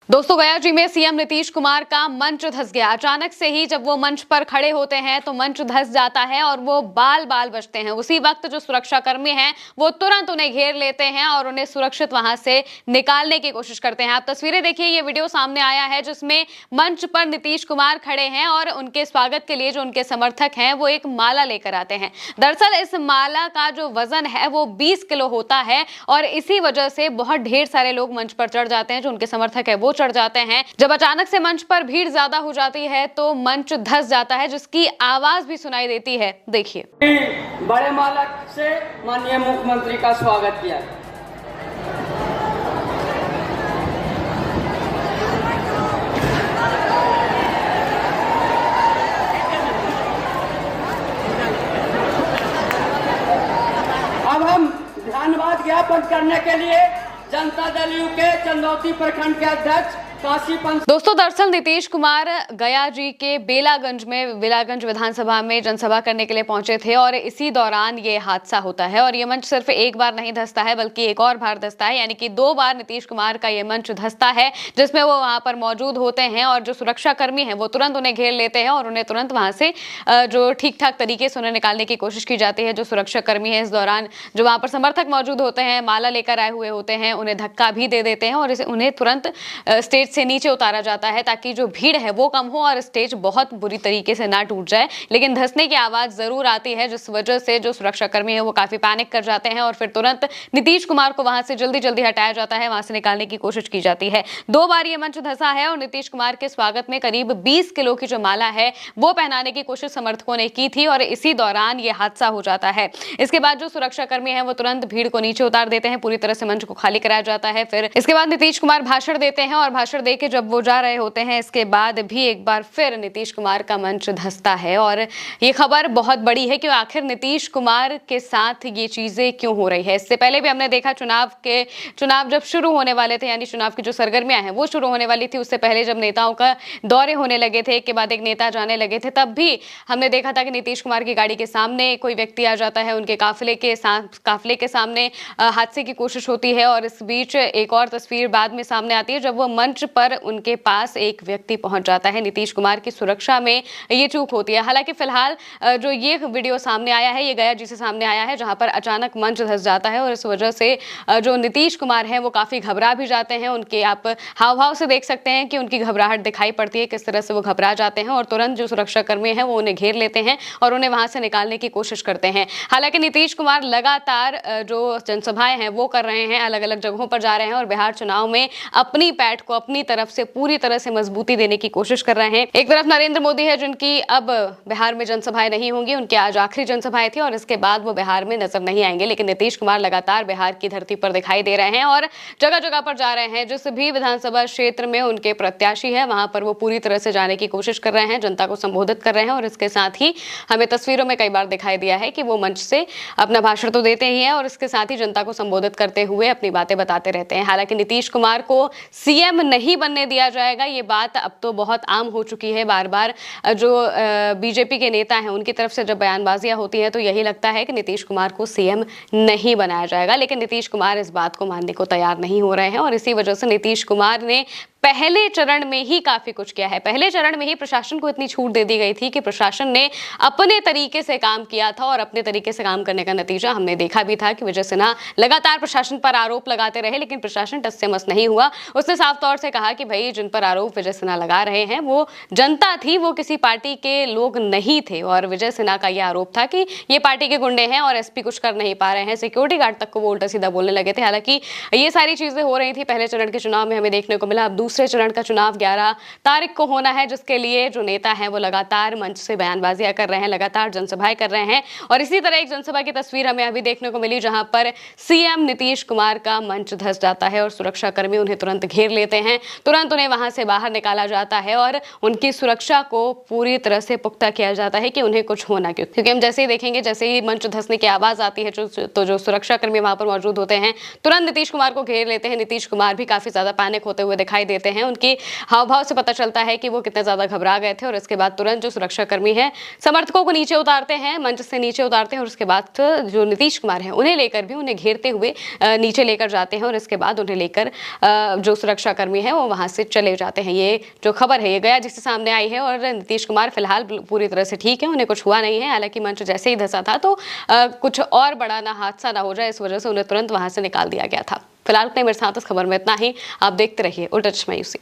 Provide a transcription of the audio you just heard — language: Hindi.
दोस्तों, गया जी में सीएम नीतीश कुमार का मंच धंस गया। अचानक से ही जब वो मंच पर खड़े होते हैं तो मंच धंस जाता है और वो बाल बाल बचते हैं। उसी वक्त जो सुरक्षा कर्मी हैं वो तुरंत उन्हें घेर लेते हैं और उन्हें सुरक्षित वहां से निकालने की कोशिश करते हैं। आप तस्वीरें देखिए, ये वीडियो सामने आया है जिसमें मंच पर नीतीश कुमार खड़े हैं और उनके स्वागत के लिए जो उनके समर्थक हैं वो एक माला लेकर आते हैं। दरअसल इस माला का जो वजन है वो 20 किलो होता है और इसी वजह से बहुत ढेर सारे लोग मंच पर चढ़ जाते हैं। जो उनके समर्थक है वो चढ़ जाते हैं। जब अचानक से मंच पर भीड़ ज्यादा हो जाती है तो मंच धंस जाता है, जिसकी आवाज भी सुनाई देती है। देखिए, बड़े मालक से माननीय मुख्यमंत्री का स्वागत किया। अब हम धन्यवाद ज्ञापन करने के लिए जनता दल यू के चंदौती प्रखंड के अध्यक्ष काशीपंत। दोस्तों, दरअसल नीतीश कुमार गया जी के बेलागंज विधानसभा में जनसभा करने के लिए पहुंचे थे और इसी दौरान ये हादसा होता है। और ये मंच सिर्फ एक बार नहीं धंसता है बल्कि एक और बार धंसता है, यानी कि 2 बार नीतीश कुमार का ये मंच धंसता है, जिसमें वो वहां पर मौजूद होते हैं और जो सुरक्षा कर्मी हैं वो तुरंत उन्हें घेर लेते हैं और उन्हें तुरंत वहां से जो ठीक ठाक तरीके से उन्हें निकालने की कोशिश की जाती है। जो सुरक्षा कर्मी है इस दौरान जो वहां पर समर्थक मौजूद होते हैं, माला लेकर आए हुए होते हैं, उन्हें धक्का भी दे देते हैं और उन्हें तुरंत स्टेज से नीचे उतारा जाता है ताकि जो भीड़ है वो कम हो और स्टेज बहुत बुरी तरीके से ना टूट जाए। लेकिन धंसने की आवाज जरूर आती है, जिस वजह से जो सुरक्षा कर्मी है वो काफी पैनिक कर जाते हैं और फिर तुरंत नीतीश कुमार को वहां से जल्दी जल्दी हटाया जाता है, वहां से निकालने की कोशिश की जाती है। 2 बार ये मंच धंसा है और नीतीश कुमार के स्वागत में करीब 20 किलो की जो माला है वो पहनाने की कोशिश समर्थकों ने की थी और इसी दौरान ये हादसा हो जाता है। इसके बाद जो सुरक्षा कर्मी है वो तुरंत भीड़ को नीचे उतार देते हैं, पूरी तरह से मंच को खाली कराया जाता है। फिर इसके बाद नीतीश कुमार भाषण देते हैं और भाषण देके जब वो जा रहे होते हैं, इसके बाद भी एक बार फिर नीतीश कुमार का मंच धंसता है। और ये खबर बहुत बड़ी है कि आखिर नीतीश कुमार के साथ ये चीजें क्यों हो रही है। इससे पहले भी हमने देखा चुनाव जब शुरू होने वाले थे, यानी चुनाव की जो सरगर्मियां हैं वो शुरू होने वाली थी, उससे पहले जब नेताओं का दौरे होने लगे थे, एक के बाद एक नेता जाने लगे थे, तब भी हमने देखा था कि नीतीश कुमार की गाड़ी के सामने कोई व्यक्ति आ जाता है, उनके काफिले के सामने हादसे की कोशिश होती है। और इस बीच एक और तस्वीर बाद में सामने आती है जब वो मंच पर उनके पास एक व्यक्ति पहुंच जाता है। नीतीश कुमार की सुरक्षा में ये चूक होती है। हालांकि फिलहाल जो ये वीडियो सामने आया है ये गया जी से सामने आया है, जहां पर अचानक मंच धंस जाता है और इस वजह से जो नीतीश कुमार हैं वो काफी घबरा भी जाते हैं। उनके आप हाव भाव से देख सकते हैं कि उनकी घबराहट दिखाई पड़ती है, किस तरह से वो घबरा जाते हैं और तुरंत जो सुरक्षा कर्मी हैं वो उन्हें घेर लेते हैं और उन्हें वहां से निकालने की कोशिश करते हैं। हालांकि नीतीश कुमार लगातार जो जनसभाएं हैं वो कर रहे हैं, अलग अलग जगहों पर जा रहे हैं और बिहार चुनाव में अपनी पैठ को अपनी तरफ से पूरी तरह से मजबूती देने की कोशिश कर रहे हैं। एक तरफ नरेंद्र मोदी है जिनकी अब बिहार में जनसभाएं नहीं होंगी, उनकी आज आखिरी जनसभाएं थी और इसके बाद वो बिहार में नजर नहीं आएंगे। लेकिन नीतीश कुमार लगातार बिहार की धरती पर दिखाई दे रहे हैं और जगह जगह पर जा रहे हैं। जिस भी विधानसभा क्षेत्र में उनके प्रत्याशी है वहां पर वो पूरी तरह से जाने की कोशिश कर रहे हैं, जनता को संबोधित कर रहे हैं और इसके साथ ही हमें तस्वीरों में कई बार दिखाई दिया है कि वो मंच से अपना भाषण तो देते ही हैं और इसके साथ ही जनता को संबोधित करते हुए अपनी बातें बताते रहते हैं। हालांकि नीतीश कुमार को सीएम नहीं बनने दिया जाएगा, ये बात अब तो बहुत आम हो चुकी है। बार बार जो बीजेपी के नेता हैं उनकी तरफ से जब बयानबाजियां होती हैं तो यही लगता है कि नीतीश कुमार को सीएम नहीं बनाया जाएगा, लेकिन नीतीश कुमार इस बात को मानने को तैयार नहीं हो रहे हैं और इसी वजह से नीतीश कुमार ने पहले चरण में ही काफी कुछ किया है। पहले चरण में ही प्रशासन को इतनी छूट दे दी गई थी कि प्रशासन ने अपने तरीके से काम किया था और अपने तरीके से काम करने का नतीजा हमने देखा भी था कि विजय सिन्हा लगातार प्रशासन पर आरोप लगाते रहे, लेकिन प्रशासन टस से मस नहीं हुआ। उसने साफ तौर से कहा कि भाई जिन पर आरोप विजय सिन्हा लगा रहे हैं वो जनता थी, वो किसी पार्टी के लोग नहीं थे। और विजय सिन्हा का यह आरोप था कि ये पार्टी के गुंडे हैं और एसपी कुछ कर नहीं पा रहे हैं, सिक्योरिटी गार्ड तक को वो उल्टा सीधा बोलने लगे थे। हालांकि ये सारी चीजें हो रही थी पहले चरण के चुनाव में, हमें देखने को मिला। अब दूसरे चरण का चुनाव 11 तारीख को होना है, जिसके लिए जो नेता है वो लगातार मंच से बयानबाजियां कर रहे हैं, लगातार जनसभाएं कर रहे हैं। और इसी तरह एक जनसभा की तस्वीर हमें अभी देखने को मिली जहां पर सीएम नीतीश कुमार का मंच धंस जाता है और सुरक्षा कर्मी उन्हें तुरंत घेर लेते हैं, तुरंत उन्हें वहां से बाहर निकाला जाता है और उनकी सुरक्षा को पूरी तरह से पुख्ता किया जाता है कि उन्हें कुछ होना क्यों। क्योंकि हम जैसे ही देखेंगे, जैसे ही मंच धंसने की आवाज आती है तो जो सुरक्षा कर्मी वहां पर मौजूद होते हैं तुरंत नीतीश कुमार को घेर लेते हैं। नीतीश कुमार भी काफी ज्यादा पैनिक होते हुए दिखाई देते लेते हैं। उनकी हाव भाव से पता चलता है कि वो कितने ज्यादा घबरा गए थे और इसके बाद तुरंत जो सुरक्षाकर्मी है समर्थकों को नीचे उतारते हैं, मंच से नीचे उतारते हैं और उसके बाद जो नीतीश कुमार है उन्हें लेकर भी उन्हें घेरते हुए नीचे लेकर जाते हैं और इसके बाद उन्हें लेकर जो सुरक्षाकर्मी है वो वहां से चले जाते हैं। ये जो खबर है ये गया जिससे सामने आई है और नीतीश कुमार फिलहाल पूरी तरह से ठीक है, उन्हें कुछ हुआ नहीं है। हालांकि मंच जैसे ही धंसा था तो कुछ और बड़ा ना हादसा ना हो जाए इस वजह से उन्हें तुरंत वहां से निकाल दिया गया था। फिलहाल इतने मेरे साथ इस खबर में इतना ही। आप देखते रहिए उल्टा चश्मा यूसी।